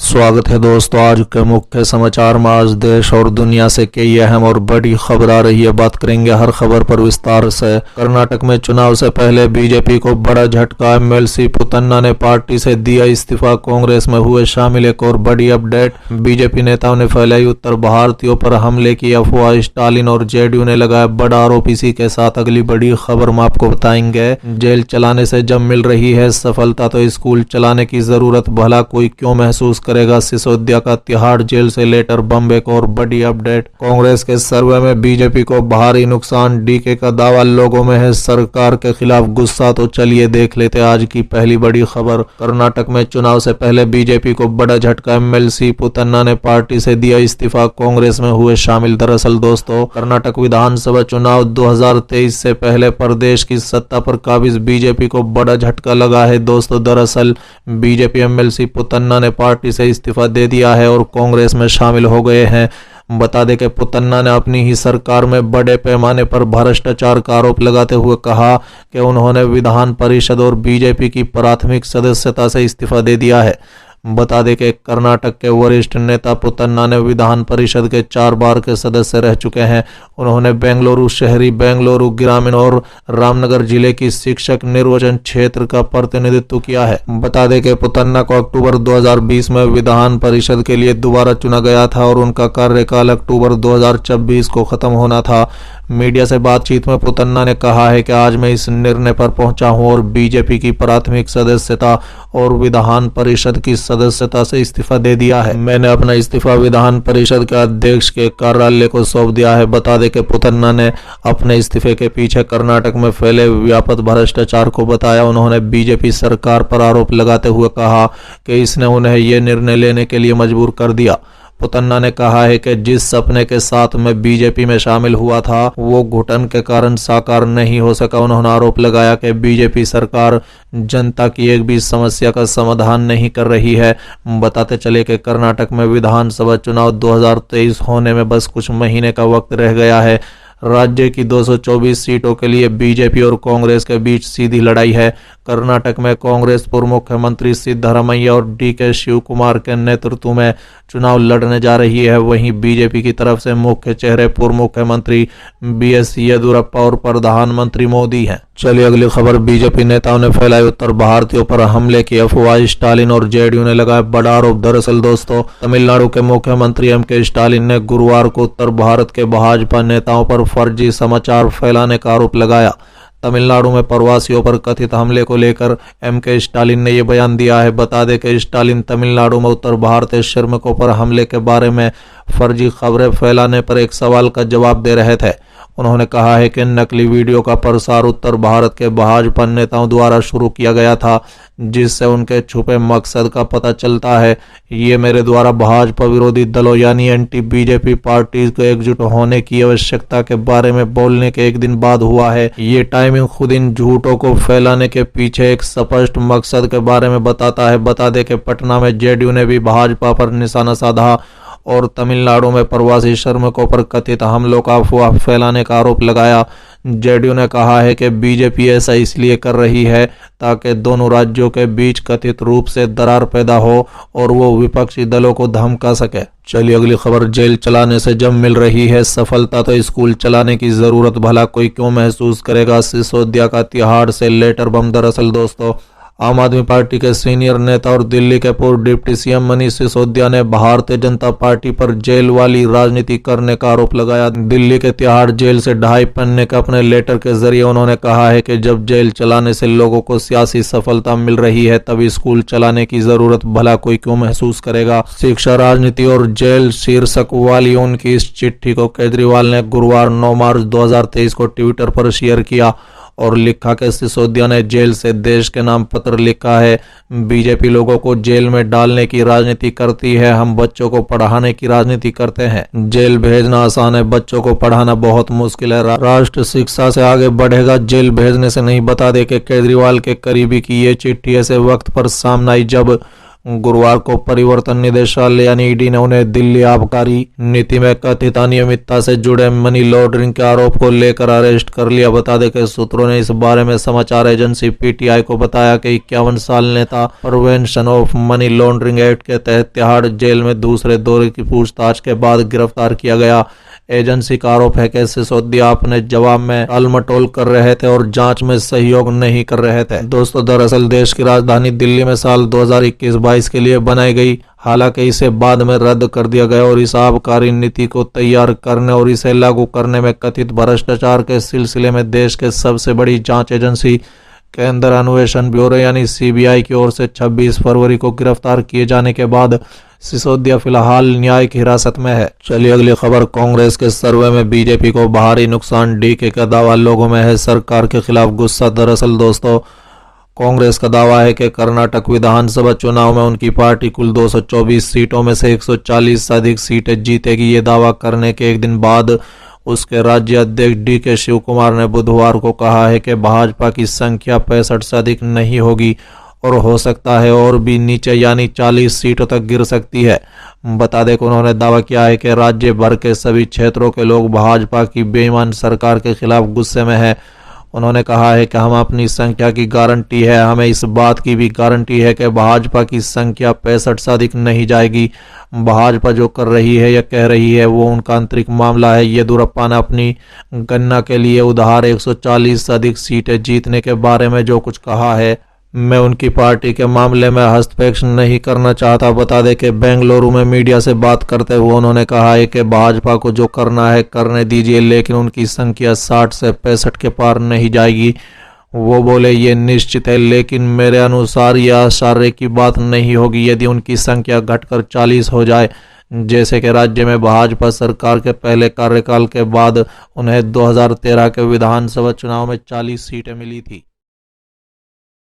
स्वागत है दोस्तों। आज के मुख्य समाचार में आज देश और दुनिया से कई अहम और बड़ी खबर आ रही है। बात करेंगे हर खबर पर विस्तार से। कर्नाटक में चुनाव से पहले बीजेपी को बड़ा झटका। एमएलसी पुतन्ना ने पार्टी से दिया इस्तीफा, कांग्रेस में हुए शामिल। एक और बड़ी अपडेट, बीजेपी नेताओं ने फैलाई उत्तर भारतीयों पर हमले की अफवाह। स्टालिन और जेडीयू ने लगाया बड़ा आरोप। इसी के साथ अगली बड़ी खबर में आपको बताएंगे। जेल चलाने से जब मिल रही है सफलता तो स्कूल चलाने की जरूरत भला कोई क्यों महसूस करेगा। सिसोदिया का तिहाड़ जेल से लेटर बम। एक और बड़ी अपडेट, कांग्रेस के सर्वे में बीजेपी को भारी नुकसान। डीके का दावा लोगों में है सरकार के खिलाफ गुस्सा। तो चलिए देख लेते आज की पहली बड़ी खबर। कर्नाटक में चुनाव से पहले बीजेपी को बड़ा झटका। एमएलसी पुतन्ना ने पार्टी से दिया इस्तीफा, कांग्रेस में हुए शामिल। दरअसल दोस्तों, कर्नाटक विधानसभा चुनाव 2023 से पहले प्रदेश की सत्ता पर काबिज बीजेपी को बड़ा झटका लगा है। दोस्तों, दरअसल बीजेपी एमएलसी पुतन्ना ने पार्टी से इस्तीफा दे दिया है और कांग्रेस में शामिल हो गए हैं। बता दें कि पुतन्ना ने अपनी ही सरकार में बड़े पैमाने पर भ्रष्टाचार का आरोप लगाते हुए कहा कि उन्होंने विधान परिषद और बीजेपी की प्राथमिक सदस्यता से इस्तीफा दे दिया है। बता दें कि कर्नाटक के वरिष्ठ नेता पुतन्ना ने विधान परिषद के 4 बार के सदस्य रह चुके हैं। उन्होंने बेंगलुरु शहरी, बेंगलुरु ग्रामीण और रामनगर जिले की शिक्षक निर्वाचन क्षेत्र का प्रतिनिधित्व किया है। बता दें कि पुतन्ना को अक्टूबर 2020 में विधान परिषद के लिए दोबारा चुना गया था और उनका कार्यकाल अक्टूबर 2026 को खत्म होना था। मीडिया से बातचीत में पुतन्ना ने कहा है कि आज मैं इस निर्णय पर पहुंचा हूं और बीजेपी की प्राथमिक सदस्यता और विधान परिषद की सदस्यता से इस्तीफा दे दिया है। मैंने अपना इस्तीफा विधान परिषद के अध्यक्ष के कार्यालय को सौंप दिया है। बता दें कि पुतन्ना ने अपने इस्तीफे के पीछे कर्नाटक में फैले व्यापक भ्रष्टाचार को बताया। उन्होंने बीजेपी सरकार पर आरोप लगाते हुए कहा कि इसने उन्हें ये निर्णय लेने के लिए मजबूर कर दिया। पुतन्ना ने कहा है कि जिस सपने के साथ मैं बीजेपी में शामिल हुआ था वो घुटन के कारण साकार नहीं हो सका। उन्होंने आरोप लगाया कि बीजेपी सरकार जनता की एक भी समस्या का समाधान नहीं कर रही है। बताते चले कि कर्नाटक में विधानसभा चुनाव 2023 होने में बस कुछ महीने का वक्त रह गया है। राज्य की 224 सीटों के लिए बीजेपी और कांग्रेस के बीच सीधी लड़ाई है। कर्नाटक में कांग्रेस पूर्व मुख्यमंत्री सिद्धरामैया और डीके शिवकुमार के नेतृत्व में चुनाव लड़ने जा रही है। वहीं बीजेपी की तरफ से मुख्य चेहरे पूर्व मुख्यमंत्री बीएस येदियुरप्पा और प्रधानमंत्री मोदी हैं। चलिए अगली खबर, बीजेपी नेताओं ने फैलाई उत्तर भारतीयों पर हमले की अफवाह। स्टालिन और जेडीयू ने लगाया बड़ा आरोप। दरअसल दोस्तों, तमिलनाडु के मुख्यमंत्री एमके स्टालिन ने गुरुवार को उत्तर भारत के भाजपा नेताओं पर फर्जी समाचार फैलाने का आरोप लगाया। तमिलनाडु में प्रवासियों पर कथित हमले को लेकर एमके स्टालिन ने यह बयान दिया है। बता दें कि स्टालिन तमिलनाडु में उत्तर भारतीय श्रमिकों पर हमले के बारे में फर्जी खबरें फैलाने पर एक सवाल का जवाब दे रहे थे। उन्होंने कहा है कि नकली वीडियो का प्रसार उत्तर भारत के भाजपा नेताओं द्वारा शुरू किया गया था, जिससे उनके छुपे मकसद का पता चलता है। ये मेरे द्वारा भाजपा विरोधी दलों यानी एंटी बीजेपी पार्टी को एकजुट होने की आवश्यकता के बारे में बोलने के एक दिन बाद हुआ है। ये टाइमिंग खुद इन झूठों को फैलाने के पीछे एक स्पष्ट मकसद के बारे में बताता है। बता दें कि पटना में जेडीयू ने भी भाजपा पर निशाना साधा और तमिलनाडु में प्रवासी श्रमिकों पर कथित हमलों का अफवाह फैलाने का आरोप लगाया। जेडीयू ने कहा है कि बीजेपी ऐसा इसलिए कर रही है ताकि दोनों राज्यों के बीच कथित रूप से दरार पैदा हो और वो विपक्षी दलों को धमका सके। चलिए अगली खबर, जेल चलाने से जब मिल रही है सफलता तो स्कूल चलाने की जरूरत भला कोई क्यों महसूस करेगा। सिसोदिया का तिहाड़ से लेटर बम। दरअसल दोस्तों, आम आदमी पार्टी के सीनियर नेता और दिल्ली के पूर्व डिप्टी सीएम मनीष सिसोदिया ने भारतीय जनता पार्टी पर जेल वाली राजनीति करने का आरोप लगाया। दिल्ली के तिहाड़ जेल से 2.5 पन्ने के अपने लेटर के जरिए उन्होंने कहा है कि जब जेल चलाने से लोगों को सियासी सफलता मिल रही है तब स्कूल चलाने की जरूरत भला कोई क्यों महसूस करेगा। शिक्षा, राजनीति और जेल शीर्षक वाली उनकी इस चिट्ठी को केजरीवाल ने गुरुवार 9 मार्च 2023 को ट्विटर पर शेयर किया और लिखा कि सिसोदिया ने जेल से देश के नाम पत्र लिखा है। बीजेपी लोगों को जेल में डालने की राजनीति करती है, हम बच्चों को पढ़ाने की राजनीति करते हैं। जेल भेजना आसान है, बच्चों को पढ़ाना बहुत मुश्किल है। राष्ट्र शिक्षा से आगे बढ़ेगा, जेल भेजने से नहीं। बता दें कि केजरीवाल के करीबी की ये चिट्ठी ऐसे वक्त पर सामने आई जब गुरुवार को परिवर्तन निदेशालय यानी ईडी ने उन्हें दिल्ली आबकारी नीति में कथित अनियमितता से जुड़े मनी लॉन्ड्रिंग के आरोप को लेकर अरेस्ट कर लिया। बता दें कि सूत्रों ने इस बारे में समाचार एजेंसी पीटीआई को बताया कि 51 साल नेता prevention of money laundering act के तहत तिहाड़ जेल में दूसरे दौरे की पूछताछ के बाद गिरफ्तार किया गया। एजेंसी का आरोप है कि सिसोदिया अपने जवाब में टालमटोल कर रहे थे और जांच में सहयोग नहीं कर रहे थे। दोस्तों, दरअसल देश की राजधानी दिल्ली में साल 2021-22 के लिए बनाई गई, हालांकि इसे बाद में रद्द कर दिया गया और इस आबकारी नीति को तैयार करने और इसे लागू करने में कथित भ्रष्टाचार के सिलसिले में देश के सबसे बड़ी जांच एजेंसी केंद्रीय अन्वेषण ब्यूरो यानी सीबीआई की ओर से 26 फरवरी को गिरफ्तार किए जाने के बाद सिसोदिया फिलहाल न्यायिक हिरासत में है। चलिए अगली खबर। कांग्रेस के सर्वे में बीजेपी को भारी नुकसान, डीके का दावा। लोगों में है सरकार के खिलाफ गुस्सा। दरअसल दोस्तों, कांग्रेस का दावा है कि कर्नाटक विधानसभा चुनाव में उनकी पार्टी कुल 224 सीटों में से 140 से अधिक सीटें जीतेगी। ये दावा करने के एक दिन बाद उसके राज्य अध्यक्ष डीके शिव कुमार ने बुधवार को कहा है कि भाजपा की संख्या 65 से अधिक नहीं होगी और हो सकता है और भी नीचे यानी 40 सीटों तक गिर सकती है। बता दें कि उन्होंने दावा किया है कि राज्य भर के सभी क्षेत्रों के लोग भाजपा की बेईमान सरकार के खिलाफ गुस्से में हैं। उन्होंने कहा है कि हम अपनी संख्या की गारंटी है, हमें इस बात की भी गारंटी है कि भाजपा की संख्या 65 से अधिक नहीं जाएगी। भाजपा जो कर रही है या कह रही है वो उनका आंतरिक मामला है। येदियुरप्पा ने अपनी गणना के लिए उधार 140 से अधिक सीटें जीतने के बारे में जो कुछ कहा है, मैं उनकी पार्टी के मामले में हस्तक्षेप नहीं करना चाहता। बता दें कि बेंगलुरु में मीडिया से बात करते हुए उन्होंने कहा है कि भाजपा को जो करना है करने दीजिए, लेकिन उनकी संख्या 60 से 65 के पार नहीं जाएगी। वो बोले ये निश्चित है, लेकिन मेरे अनुसार यह आश्चर्य की बात नहीं होगी यदि उनकी संख्या घटकर 40 हो जाए, जैसे कि राज्य में भाजपा सरकार के पहले कार्यकाल के बाद उन्हें 2013 के विधानसभा चुनाव में 40 सीटें मिली थी।